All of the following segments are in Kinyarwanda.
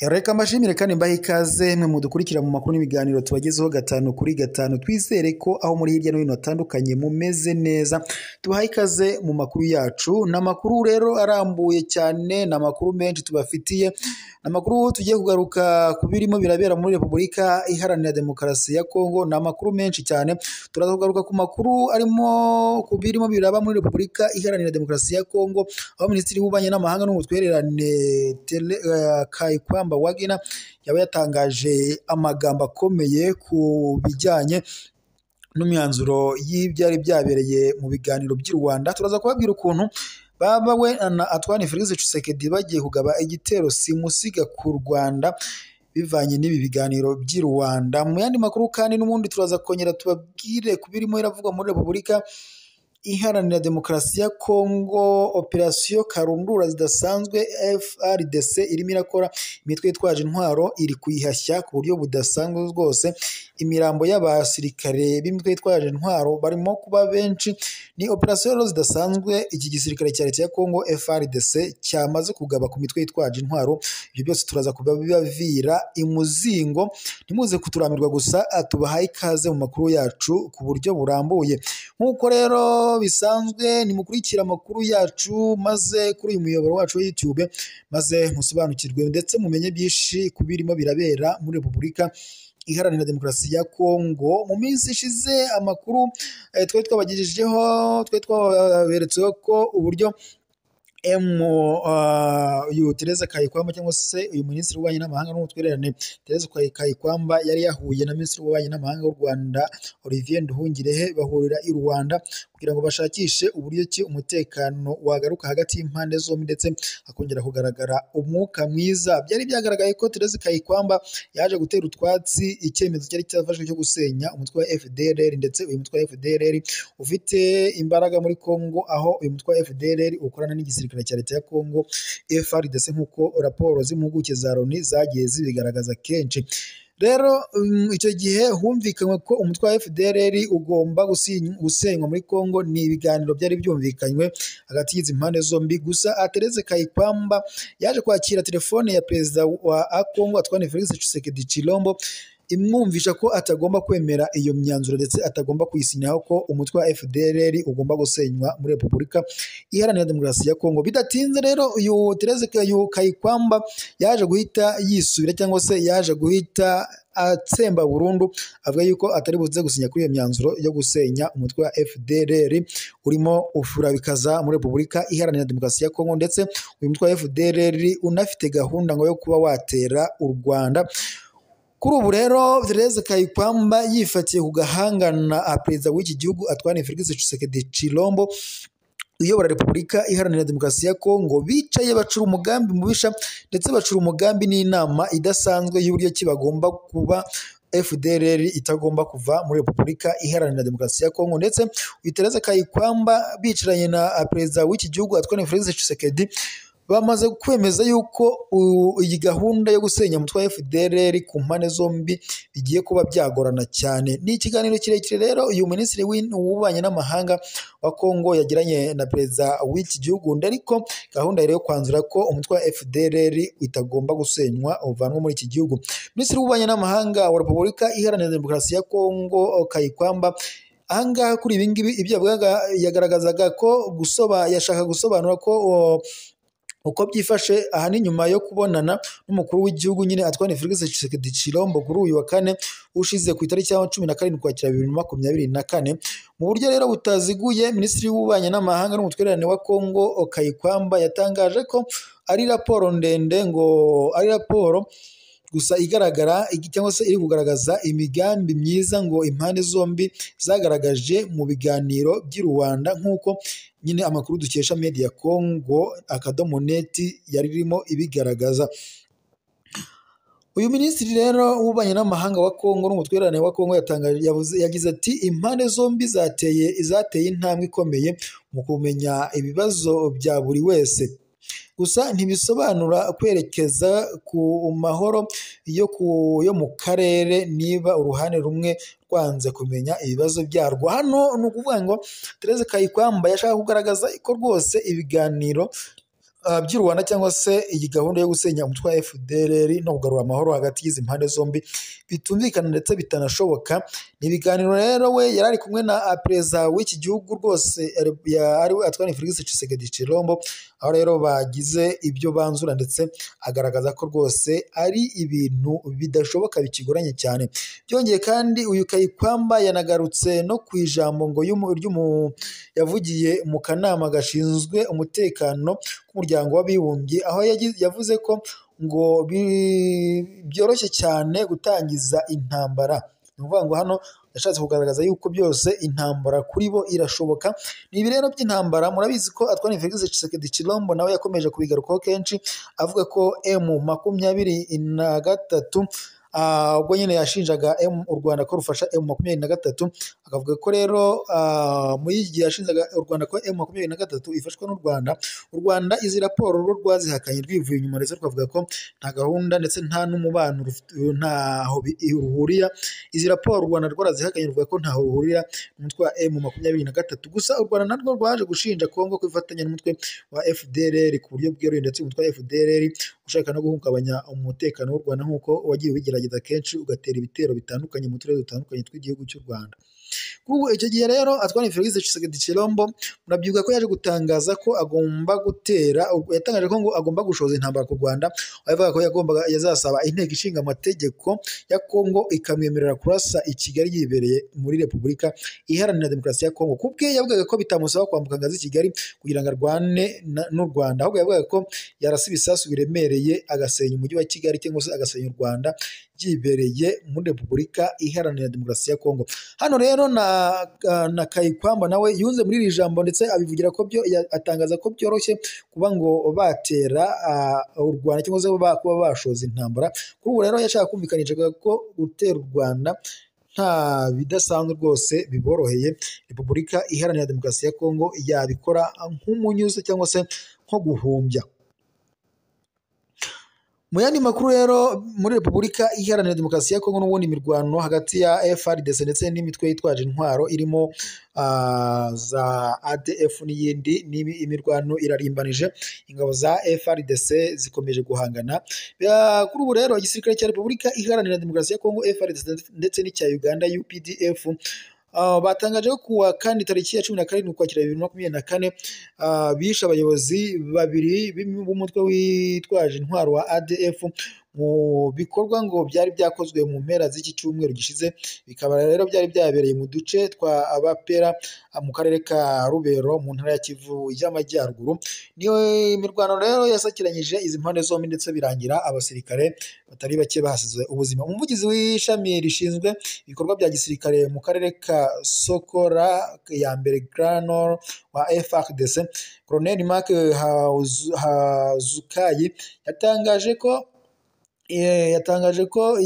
Reka mbashimire kandi mbahe ikaze mwe mudukurikira mu makuru n'ibiganiro tubagezeho gatanu kuri gatanu. Twizere ko aho muri hirya no hino hatandukanye mumeze neza. Tubaha ikaze mu makuru yacu. N'amakuru rero arambuye cyane, n'amakuru menshi tubafitiye. N'amakuru tugiye kugaruka ku birimo birabera muri Repubulika Iharanira Demokarasi ya Kongo. N'amakuru menshi cyane. Turakugaruka ku makuru arimo ku birimo biraba muri Repubulika Iharanira Demokarasi ya Kongo, aho Minisitiri w'Ububanyi n'Amahanga n'Ubutwererane Kayikwamba Wagner yaba yatangaje amagambo akomeye ku bijyanye n'imyanzuro y'ibyari byabereye mu biganiro by'i Rwanda. Turaza kubabwira ukuntu baba we na Tshisekedi bagiye kugaba igitero simusiga ku Rwanda bivanye n'ibi biganiro by'i Rwanda. Mu yandi makuru kandi n'ubundi turaza kongera tubabwire ku birimo iravugwa muri Repubulika Iharanira Demokarasi ya Kongo. Operasiyo Karundura zidasanzwe FRDC irimo irakora, imitwe yitwaje intwaro iri kuyihashya ku buryo budasanzwe rwose. Imirambo y'abasirikare b'imitwe yitwaje intwaro barimo kuba benshi. Ni operasiyo zidasanzwe iki gisirikare cya leta ya Kongo FRDC cyamaze kugaba ku mitwe yitwaje intwaro. Ibyo byose turaza kubabivira imuzingo. Ntimuze kuturambirwa gusa, tubahaye ikaze mu makuru yacu ku buryo burambuye. Nk'uko rero bisanzwe nimukurikira amakuru yacu maze kuri uyu muyoboro wacu wa YouTube, maze musobanukirwe ndetse mumenye byinshi ku birimo birabera muri Repubulika Iharanira Demokarasi ya Kongo. Mu minsi ishize amakuru twaberetseho ko uburyo Tereza Kayikwamba cyangwa se uyu Minisitiri w'Ububanyi n'Amahanga n'Ubutwererane Tereza Kayikwamba yari yahuye na Minisitiri w'Ububanyi n'Amahanga w'u Rwanda Olivier Nduhungirehe, bahurira i Rwanda kugira ngo bashakishe uburyo ki umutekano wagaruka hagati y'impande zombi ndetse hakongera kugaragara umwuka mwiza. Byari byagaragaye ko Tereza Kayikwamba yaje gutera utwatsi icyemezo cyari cyafashwe cyo gusenya umutwe wa FDLR, ndetse uyu mutwe wa FDLR ufite imbaraga muri Kongo, aho uyu mutwe wa FDLR ukorana n'igisirikare cya leta ya Kongo FARDC nk'uko raporo z'impuguke za Loni zagiye zibigaragaza kenshi. Rero icyo gihe humvikanywe ko umutwe wa FDLR ugomba gusenywa muri Kongo. Ni ibiganiro byari byumvikanywe hagati y'izi mpande zombi. Gusa Tereza Kayikwamba yaje kwakira telefone ya perezida wa Kongo Felix Tshisekedi Chilombo, imwumvisha ko atagomba kwemera iyo myanzuro ndetse atagomba kuyisinyaho, ko umutwe wa FDLR ugomba gusenywa muri Repubulika Iharanira Demokarasi ya Kongo. Bidatinze rero uyu Tereza Kayikwamba yaje guhita yisubira cyangwa se yaje guhita atsemba burundu, avuga yuko atari buze gusinya kuri iyo myanzuro yo gusenya umutwe wa FDLR urimo ufurabikaza muri Repubulika Iharanira Demokarasi ya Kongo, ndetse uyu mutwe wa FDLR unafite gahunda ngo yo kuba watera u Rwanda. Kuri ubu rero Tereza Kayikwamba yifatiye ku gahangana perezida w'iki gihugu Felix Tshisekedi Chilombo uyobora Repubulika Iharanira Demokarasi ya Kongo. Bicaye bacura umugambi mubisha ndetse bacura umugambi n'inama idasanzwe y'uburyo ki bagomba kuba FDLR itagomba kuva muri Repubulika Iharanira Demokarasi ya Kongo. Ndetse uyu Tereza Kayikwamba bicaranye na perezida w'iki gihugu Felix Tshisekedi bamaze kwemeza yuko iyi gahunda yo gusenya umutwe wa FDLR ku mpande zombi bigiye kuba byagorana cyane. Ni ikiganiro kirekire rero uyu Minisitiri w'Ububanyi n'Amahanga wa Kongo yagiranye na perezida w'iki gihugu, ariko gahunda yo kwanzura ko umutwe wa FDLR itagomba gusenywa uvanwa muri iki gihugu. Minisitiri w'Ububanyi n'Amahanga wa Repubulika Iharanira Demokarasi ya Kongo Kayikwamba ahangaha kuri ibi ngibi ibyo yagaragazaga ko yashaka gusobanura ko uko byifashe aha ni nyuma yo kubonana n'umukuru w'igihugu nyine Felix Tshisekedi Chilombo kuri uyu wa kane ushize ku itariki ya 17 Ukwakira 2024. Mu buryo rero butaziguye, Minisitiri w'Ububanyi n'Amahanga n'Ubutwererane wa Kongo Kayikwamba yatangaje ko ari raporo ndende, ngo ari raporo gusa igaragara cyangwa se iri kugaragaza imigambi myiza ngo impande zombi zagaragaje mu biganiro by'i Rwanda, nk'uko nyine amakuru dukesha media Congo .net yari irimo ibigaragaza. Uyu Minisitiri rero w'Ububanyi n'Amahanga wa Kongo n'Ubutwererane wa Kongo yagize ati impande zombi zateye intambwe ikomeye mu kumenya ibibazo bya buri wese, gusa ntibisobanura kwerekeza ku mahoro yo mu karere niba uruhande rumwe rwanze kumenya ibibazo byarwo. Hano ni ukuvuga ngo Tereza Kayikwamba yashaka kugaragaza ko rwose ibiganiro by'u Rwanda cyangwa se iyi gahunda yo gusenya umutwe wa FDLR no kugarura amahoro hagati y'izi mpande zombi bitumvikana ndetse bitanashoboka. Ni ibiganiro rero we yari ari kumwe na perezida w'iki gihugu rwose ari we Antoine Felix Tshisekedi Chilombo, aho rero bagize ibyo banzura ndetse agaragaza ko rwose ari ibintu bidashoboka bikigoranye cyane. Byongeye kandi uyu Kayikwamba yanagarutse no ku ijambo ngo yavugiye mu kanama gashinzwe umutekano k'umuryango w'abibumbye, aho yavuze ko ngo byoroshye cyane gutangiza intambara. Ni ukuvuga ngo hano yashatse kugaragaza yuko byose intambara kuri bo irashoboka. Ni ibi rero by'intambara murabizi ko Antoine Felix Tshisekedi Chilombo nawe yakomeje kubigarukaho kenshi avuga ko M23 ubwo nyine yashinjaga u Rwanda ko rufasha M23, akavuga ko rero muri iki gihe yashinjaga u Rwanda ko M23 ifashwa n'u Rwanda. U Rwanda izi raporo rwo rwazihakanye rwivuye inyuma ndetse rukavuga ko nta gahunda ndetse nta n'umubano ntaho ruhurira. Izi raporo u Rwanda rwarazihakanye ruvuga ko ntaho ruhurira n'umutwe wa M23. Gusa u Rwanda narwo rwaje gushinja Kongo kwifatanya n'umutwe wa FDLR ku buryo bweruye, ndetse umutwe wa FDLR ushaka no guhungabanya umutekano w'u Rwanda nk'uko wagiye ubigerageza kenshi ugatera ibitero bitandukanye mu turere dutandukanye tw'igihugu cy'u Rwanda. Kuri ubu icyo gihe rero Antoine Felix Tshisekedi Chilombo murabyibuka ko yaje gutangaza ko yatangaje ko ngo agomba gushoza intambara ku Rwanda, avuga ko yazasaba inteko ishinga amategeko ya Kongo ikamwemerera kurasa i Kigali yibereye muri Repubulika Iharanira Demokarasi ya Kongo. Kubwe yavugaga ko bitamusaba kwambuka ngazi i Kigali kugira ngo arwane n'u Rwanda, ahubwo yavugaga ko yarasa ibisasu biremereye agasenya umujyi wa Kigali cyangwa se agasenya u Rwanda yibereye muri Repubulika Iharanira Demokarasi ya Kongo. Hano rero na Kayikwamba nawe yunze muri iri jambo ndetse abivugira ko atangaza ko byoroshye kuba ngo batera u Rwanda cyangwa se kuba bashoza intambara. Kuri ubu rero yashaka kumvikanisha ko gutera u Rwanda nta bidasanzwe rwose biboroheye. Repubulika Iharanira Demokarasi ya Kongo yabikora nk'umunyuzo cyangwa se nko guhumbya. Mu yandi makuru rero muri Repubulika Iharanira Demokarasi ya Kongo n'ubundi imirwano hagati ya FARDC ndetse n'imitwe yitwaje intwaro irimo za ADF n'iyindi imirwano irarimbanije. Ingabo za FARDC zikomeje guhangana. Kuri ubu rero igisirikare cya Repubulika Iharanira Demokarasi ya Kongo FARDC ndetse n'icya Uganda UPDF batangaje ko kuwa kandi tariki ya 17 Ukwakira 2024 bishe abayobozi babiri b'umutwe witwaje intwaro wa ADF mu bikorwa ngo byari byakozwe mu mpera z'iki cyumweru gishize. Bikaba rero byari byabereye mu duce twa Abapera mu karere ka Rubero mu ntara ya Kivu y'Amajyaruguru. Niyo imirwano rero yasakiranyije izi mpande zombi ndetse birangira abasirikare batari bake bahasize ubuzima. Umuvugizi w'ishami rishinzwe ibikorwa bya gisirikare mu karere ka Sokora ya mbere Granor wa FARDC Colonel Mark Hazukayi yatangaje ko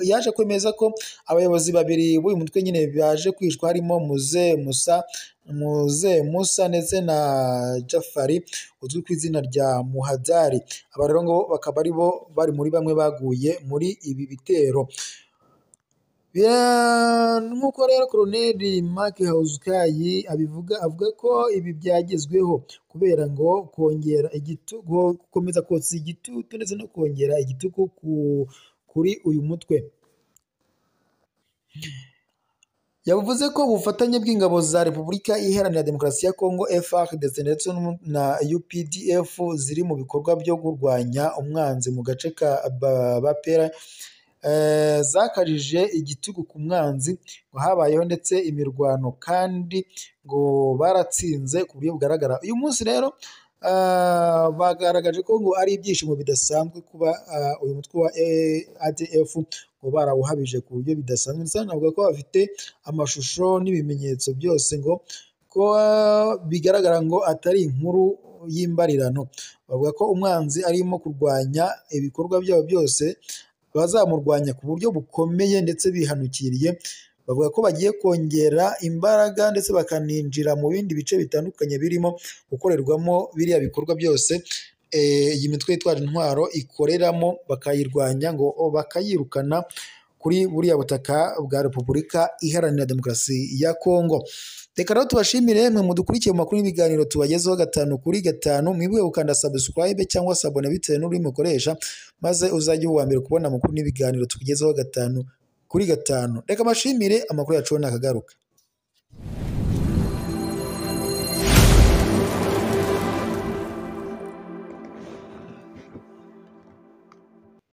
yaje kwemeza ko abayobozi babiri b'uyu mutwe nyine baje kwishwa, harimo Muze Musa ndetse na Jafari uzwi ku izina rya Muhadari. Aba rero ngo bakaba ari bo bari muri bamwe baguye muri ibi bitero. Nk'uko rero Colonel Mark Hazukayi avuga ko ibi byagezweho kubera ngo gukomeza kotsa igitutu ndetse no kongera igitugu kuri uyu mutwe. Yavuze ko ubufatanye bw'ingabo za Repubulika Iharanira Demokarasi ya Kongo FARDC ndetse na UPDF ziri mu bikorwa byo kurwanya umwanzi mu gace ka Bapera zakajije igitugu ku mwanzi ngo habayeho ndetse imirwano kandi ngo baratsinze ku buryo bugaragara. Uyu munsi rero bagaragaje ko ngo ari ibyishimo bidasanzwe kuba uyu mutwe wa ADF ngo barawuhabije ku buryo bidasanzwe. Ndetse navuga ko bafite amashusho n'ibimenyetso byose ngo ko bigaragara ngo atari inkuru y'imbarirano. Bavuga ko umwanzi arimo kurwanya ibikorwa byabo byose bazamurwanya ku buryo bukomeye ndetse bihanukiriye. Bavuga ko bagiye kongera imbaraga ndetse bakaninjira mu bindi bice bitandukanye birimo gukorerwamo biriya bikorwa byose iyi mitwe yitwaje intwaro ikoreramo, bakayirwanya ngo bakayirukana kuri buriya butaka bwa Repubulika Iharanira Demokarasi ya Kongo. Reka rero tubashimire mwe mudukurikiye mu makuru n'ibiganiro tubagezeho 5 kuri 5, mwibuke gukanda subscribe cyangwa se abone bitewe n'uri mukoresha, maze uzajye uwa mbere kubona amakuru n'ibiganiro tukugezeho 5 kuri 5. Reka mashimire, amakuru yacu nakagaruka.